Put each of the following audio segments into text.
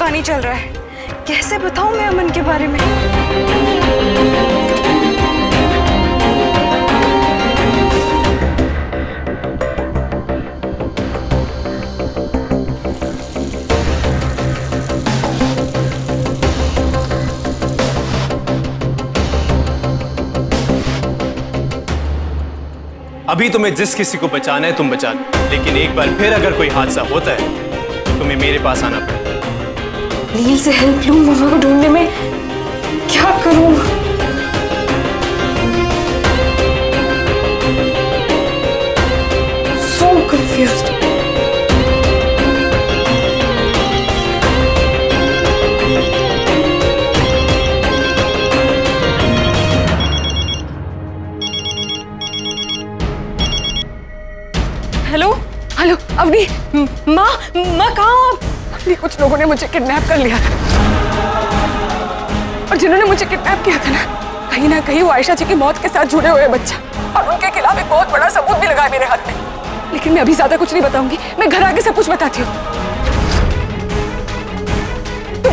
पता नहीं चल रहा है। कैसे बताऊं मैं अमन के बारे में? अभी तुम्हें जिस किसी को बचाना है तुम बचा लो, लेकिन एक बार फिर अगर कोई हादसा होता है तो तुम्हें मेरे पास आना पड़ेगा। नील से हेल्प लूं मम्मा को ढूंढने में? क्या करूं? So confused. Hello hello Avni, माँ कहाँ आप? अवनी, कुछ लोगों ने मुझे किडनैप कर लिया था और जिन्होंने मुझे किडनैप किया था ना कहीं वो आयशा जी की मौत के साथ जुड़े हुए बच्चा, और उनके खिलाफ एक बहुत बड़ा सबूत भी लगा है मेरे हाथ में। लेकिन मैं अभी ज्यादा कुछ नहीं बताऊंगी, मैं घर आके सब कुछ बताती हूँ।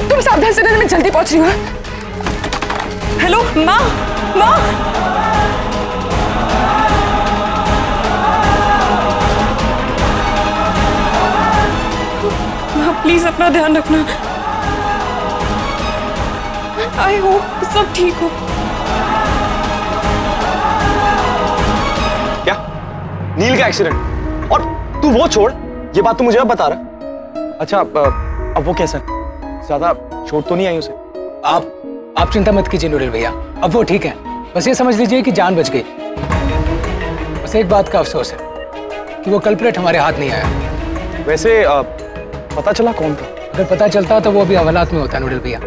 तुम सावधान से रहना, मैं जल्दी पहुंच रही हूँ। हेलो माँ, प्लीज अपना ध्यान रखना। आई होप सब ठीक हो। क्या? नील का एक्सीडेंट? और तू वो छोड़, ये बात तू मुझे अब बता रहा? अच्छा, अब वो कैसा है? ज्यादा चोट तो नहीं आई उसे? आप चिंता मत कीजिए नूरिल भैया, अब वो ठीक है। बस ये समझ लीजिए कि जान बच गई। बस एक बात का अफसोस है कि वो कल्प्रेट हमारे हाथ नहीं आया। वैसे पता चला कौन था? अगर पता चलता तो वो अभी हवालात में होता नूरिल भैया।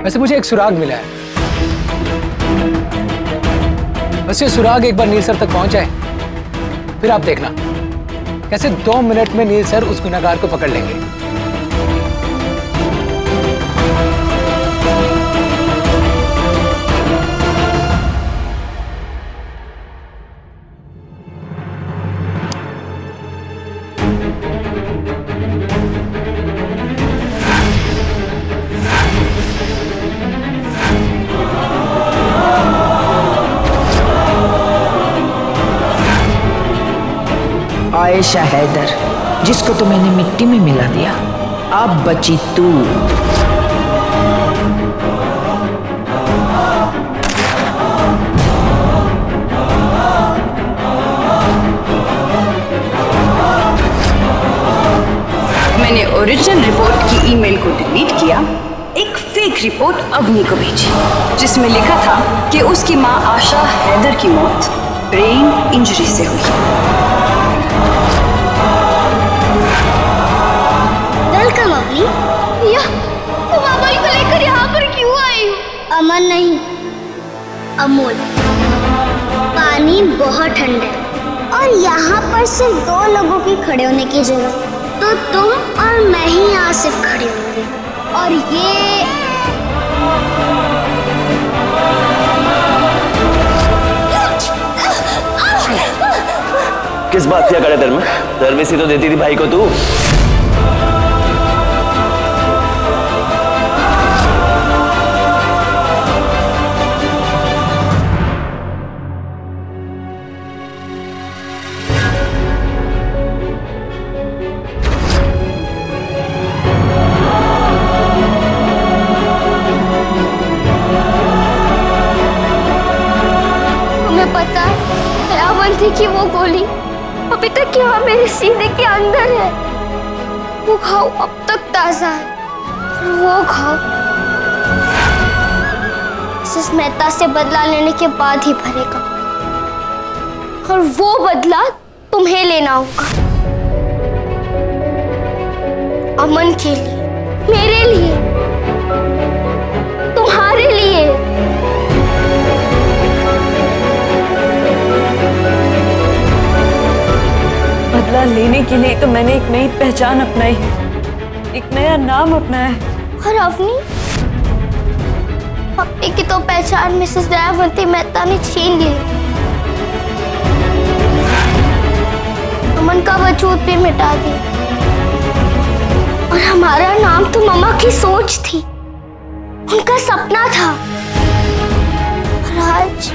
वैसे मुझे एक सुराग मिला है, बस ये सुराग एक बार नील सर तक पहुंच जाए, फिर आप देखना कैसे 2 मिनट में नील सर उस गुनहगार को पकड़ लेंगे। आयशा हैदर, जिसको तो मैंने मिट्टी में मिला दिया, अब बची तू। मैंने ओरिजिनल रिपोर्ट की ईमेल को डिलीट किया, एक फेक रिपोर्ट अवनी को भेजी, जिसमें लिखा था कि उसकी मां आशा हैदर की मौत ब्रेन इंजरी से हुई। तुम अमन को लेकर यहाँ पर क्यों आई हो? अमन नहीं, अमोल। पानी बहुत ठंडा है और यहाँ पर सिर्फ 2 लोगों की खड़े होने की जगह, तो तुम और मैं ही यहाँ सिर्फ खड़े होंगे। और ये किस बात क्या करे में? सर्विस ही तो देती थी भाई को तू। थी कि वो गोली अभी तक यहाँ मेरे सीने के अंदर है। वो घाव अब तक ताजा है, वो घाव मिसेस मेहता से बदला लेने के बाद ही भरेगा, और वो बदला तुम्हें लेना होगा। अमन के लिए, मेरे लिए, तुम्हारे लिए। बदला लेने के लिए तो मैंने एक नई पहचान अपनाई है, एक नया नाम अपनाया है। और अवनी, अपनी की तो पहचान मिसेस दयावंती मेहता ने छीन ली। अमन का वजूद भी मिटा दी, और हमारा नाम तो मम्मा की सोच थी, उनका सपना था। और आज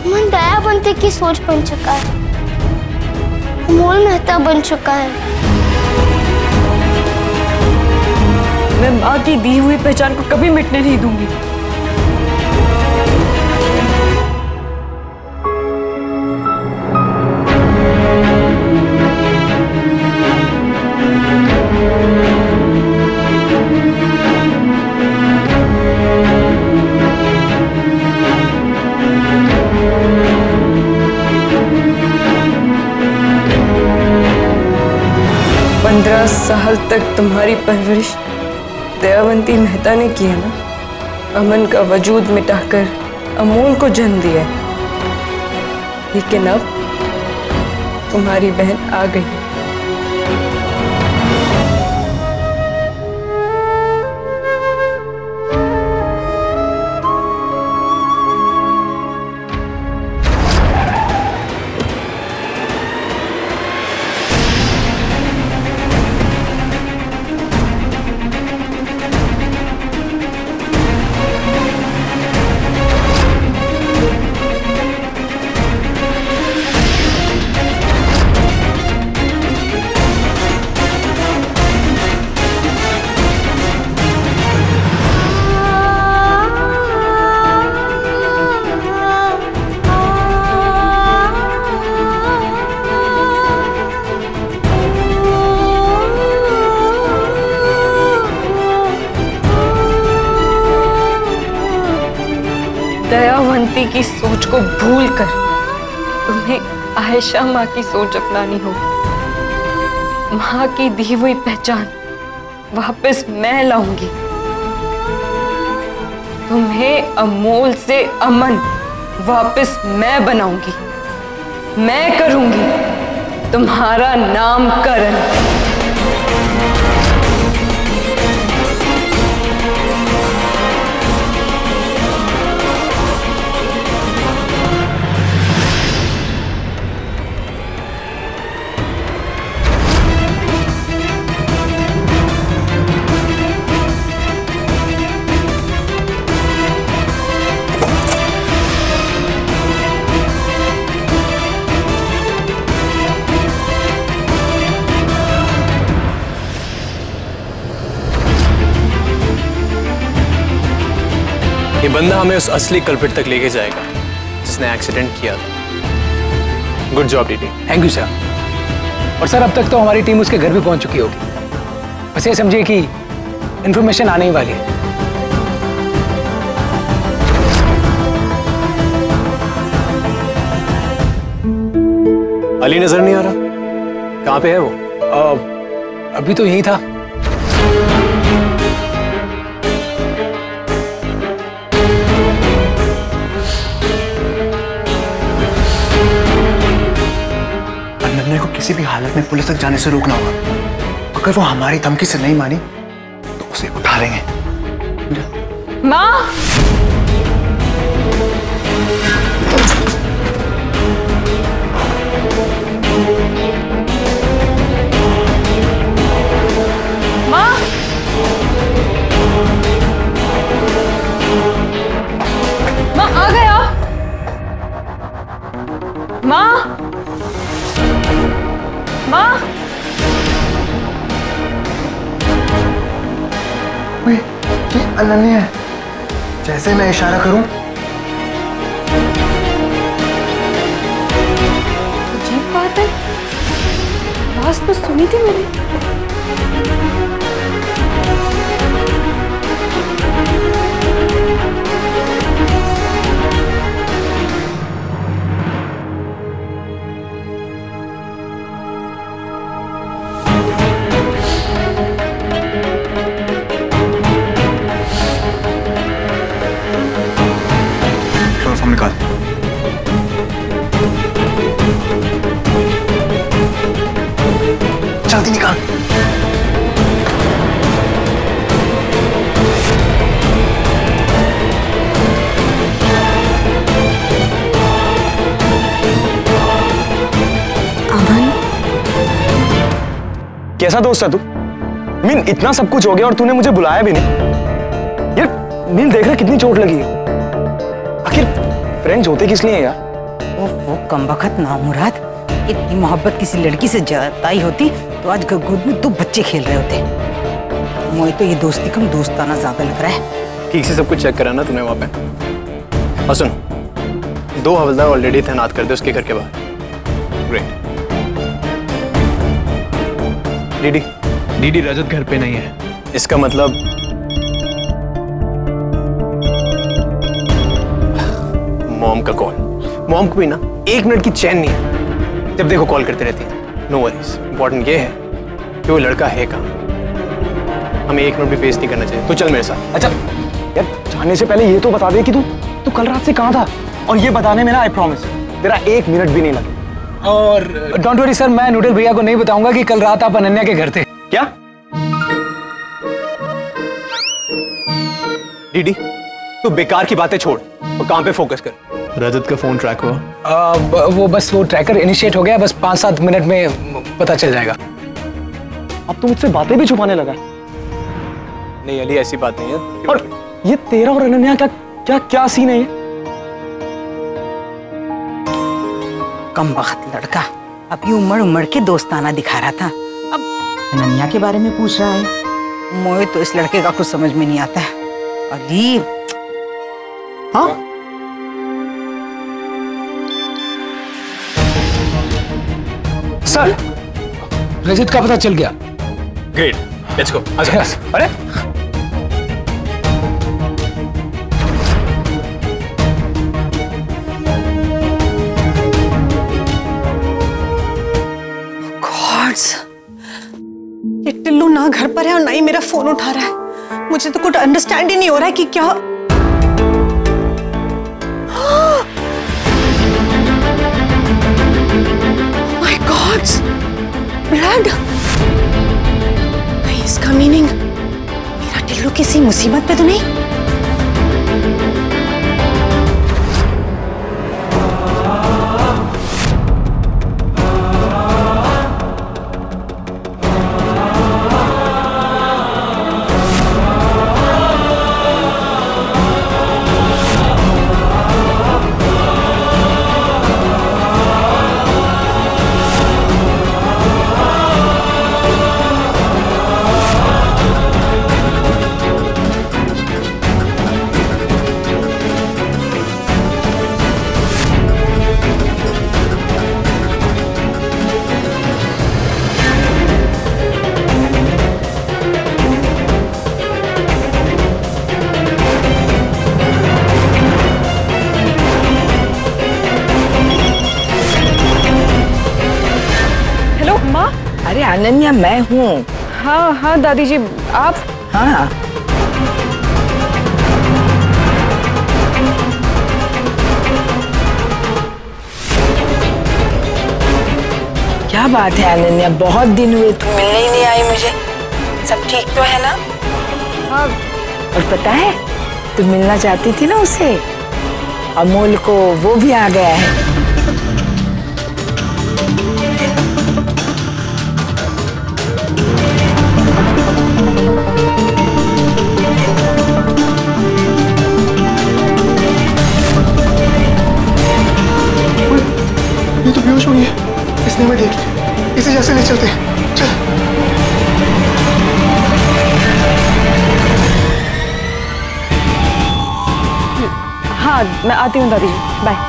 मन दयावंती की सोच बन चुका है, अमोल मेहता बन चुका है। मैं माँ की दी हुई पहचान को कभी मिटने नहीं दूंगी। साल तक तुम्हारी परवरिश दयावंती मेहता ने की है ना। अमन का वजूद मिटाकर अमोल को जन्म दिया है, लेकिन अब तुम्हारी बहन आ गई। दयावंती की सोच को भूलकर तुम्हें आयशा माँ की सोच अपनानी होगी। माँ की दी हुई पहचान वापस मैं लाऊंगी। तुम्हें अमोल से अमन वापस मैं बनाऊंगी। मैं करूंगी तुम्हारा नामकरण। ये बंदा हमें उस असली कल्प्रिट तक लेके जाएगा जिसने एक्सीडेंट किया था। Good job DD. Thank you sir. और सर अब तक तो हमारी टीम उसके घर भी पहुंच चुकी होगी। बस ये समझिए कि इंफॉर्मेशन आने ही वाली है। अली नजर नहीं आ रहा, कहाँ पे है वो? अभी तो यही था। को किसी भी हालत में पुलिस तक जाने से रोकना होगा। अगर वो हमारी धमकी से नहीं मानी तो उसे उठा लेंगे। माँ, माँ, माँ आ गया। माँ, माँ, ये अनन्या है। जैसे मैं इशारा करूं, अजीब बात है, आवाज तो सुनी थी मैंने। निकाल। जल्दी निकाल। कैसा दोस्त है तू? मीन इतना सब कुछ हो गया और तूने मुझे बुलाया भी नहीं। यार मीन देख रहा कितनी चोट लगी है। आखिर फ्रेंड्स होते किस लिए हैं यार? वो कमबख्त नामुराद, इतनी मोहब्बत किसी लड़की से जताई होती तो आज गोद में 2 बच्चे खेल रहे होते। मुझे तो ये दोस्ती कम दोस्ताना ज्यादा लग रहा है। ठीक से सब कुछ चेक करा ना तूने वहां पे? और सुन, 2 हवलदार ऑलरेडी तैनात कर दे उसके घर के बाहर। ग्रेट। डीडी रजत घर पे नहीं है। इसका मतलब मॉम का कॉल। मॉम को भी ना 1 मिनट की चैन नहीं है, जब देखो कॉल करते रहती है। नो वरीज, इंपॉर्टेंट ये है कि वो लड़का है कहाँ। हमें 1 मिनट भी फेस नहीं करना चाहिए। तो चल मेरे साथ। अच्छा यार, जाने से पहले ये तो बता दे कि तू कल रात से कहाँ था, और ये बताने में ना आई प्रॉमिस तेरा 1 मिनट भी नहीं लगे। और डोंट वरी सर, मैं नूडल भैया को नहीं बताऊंगा कि कल रात आप अनन्या के घर थे। क्या? डीडी, तू बेकार की बातें छोड़ और काम पे फोकस कर। रजत का फोन ट्रैक हुआ? वो ट्रैकर इनिशिएट हो गया, बस 5-7 मिनट में पता चल जाएगा। अब तू मुझसे बातें भी छुपाने लगा? नहीं अली, ऐसी बात नहीं है। और ये तेरा और अनन्या क्या सीन है ये? कमबख्त लड़का अभी उमड़ के दोस्ताना दिखा रहा था, अब अनन्या के बारे में पूछ रहा है। मुझे तो इस लड़के का कुछ समझ में नहीं आता है। अली, हाँ सर, रजत का पता चल गया। Great, let's go. आजा। अरे ये टिल्लू ना घर पर है और ना ही मेरा फोन उठा रहा है। मुझे तो कुछ अंडरस्टैंड ही नहीं हो रहा है कि क्या। My God, blood. इसका मीनिंग मेरा टिल्लू किसी मुसीबत पे तो नहीं? अरे अनन्या, मैं हूँ। हाँ दादी जी, आप? हाँ, क्या बात है अनन्या, बहुत दिन हुए, तुम मिलने ही नहीं आई मुझे। सब ठीक तो है ना? हाँ। और पता है, तुम मिलना चाहती थी ना उसे, अमोल को, वो भी आ गया है। ये तो बेहोश हुई है, इसने हमें देख लिया। इसे जैसे ले चलते हैं, चल। हाँ, मैं आती हूँ दादी जी, बाय।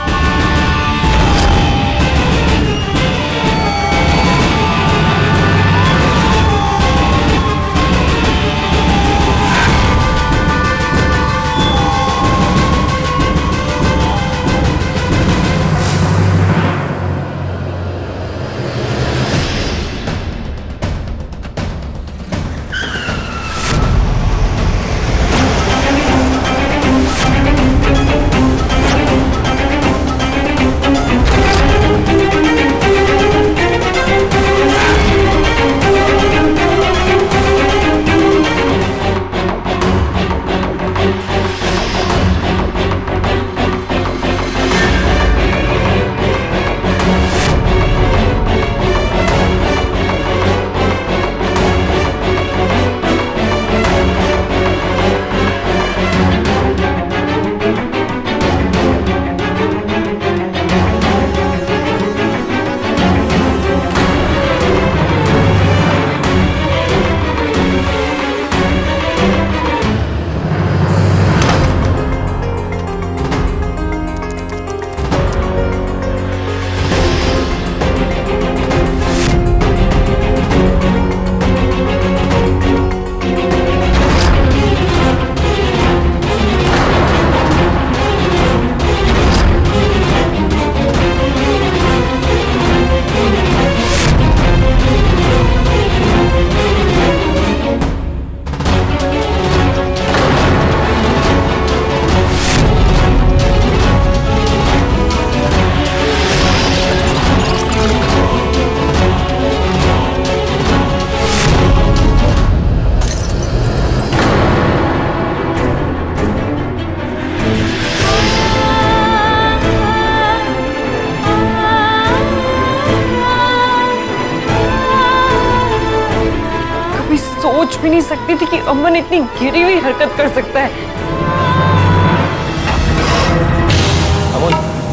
भी नहीं सकती थी कि अमन इतनी गिरी हुई हरकत कर सकता है।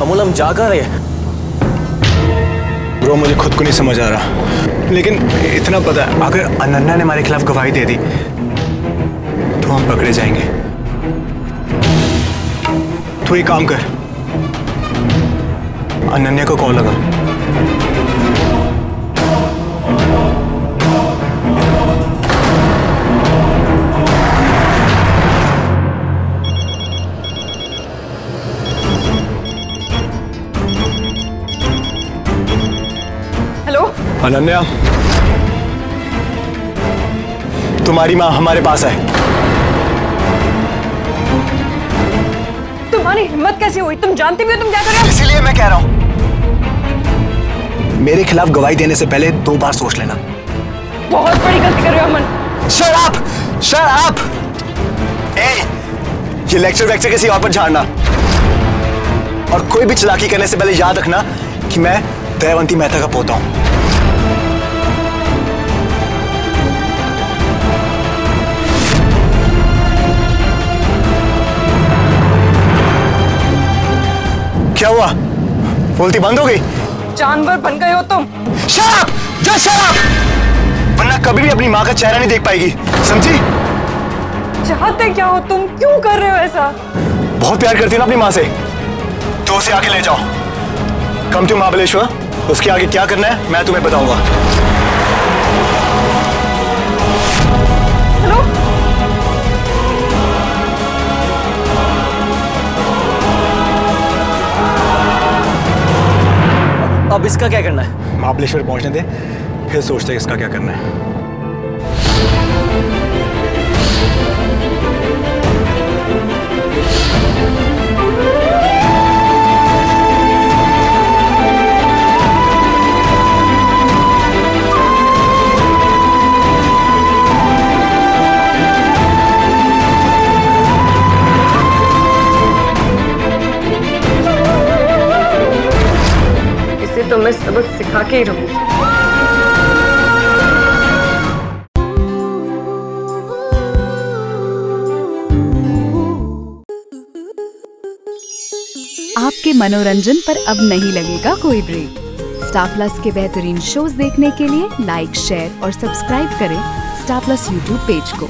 अमोल हम जा कहाँ रहे हैं? ब्रो मुझे खुद को नहीं समझ आ रहा, लेकिन इतना पता है अगर अनन्या ने हमारे खिलाफ गवाही दे दी तो हम पकड़े जाएंगे। तो एक काम कर, अनन्या को कॉल लगा। अनन्या, तुम्हारी माँ हमारे पास है। तुम्हारी हिम्मत कैसे हुई? तुम जानती भी हो तुम क्या कर रहे हो? इसीलिए मैं कह रहा हूं, मेरे खिलाफ गवाही देने से पहले 2 बार सोच लेना। बहुत बड़ी गलती कर रहे हो अमन। Shut up! Shut up! ये लेक्चर वेक्चर किसी और पर झाड़ना, और कोई भी चालाकी करने से पहले याद रखना कि मैं दयावंती मेहता का पोता हूं। क्या हुआ? बोलती बंद हो गई? जानवर बन गए हो तुम। Shut up! Just shut up! वरना कभी भी अपनी माँ का चेहरा नहीं देख पाएगी, समझी? चाहते क्या हो तुम? क्यों कर रहे हो ऐसा? बहुत प्यार करती हो ना अपनी माँ से, तो उसे आगे ले जाओ। कम टू महाबलेश्वर, उसके आगे क्या करना है मैं तुम्हें बताऊंगा। हेलो? अब इसका क्या करना है? महाबलेश्वर पहुंचने दे, फिर सोचते हैं इसका क्या करना है। तो मैं सबक सिखा के ही रहूंगी। आपके मनोरंजन पर अब नहीं लगेगा कोई ब्रेक। स्टार प्लस के बेहतरीन शोज देखने के लिए लाइक, शेयर और सब्सक्राइब करें स्टार प्लस यूट्यूब पेज को।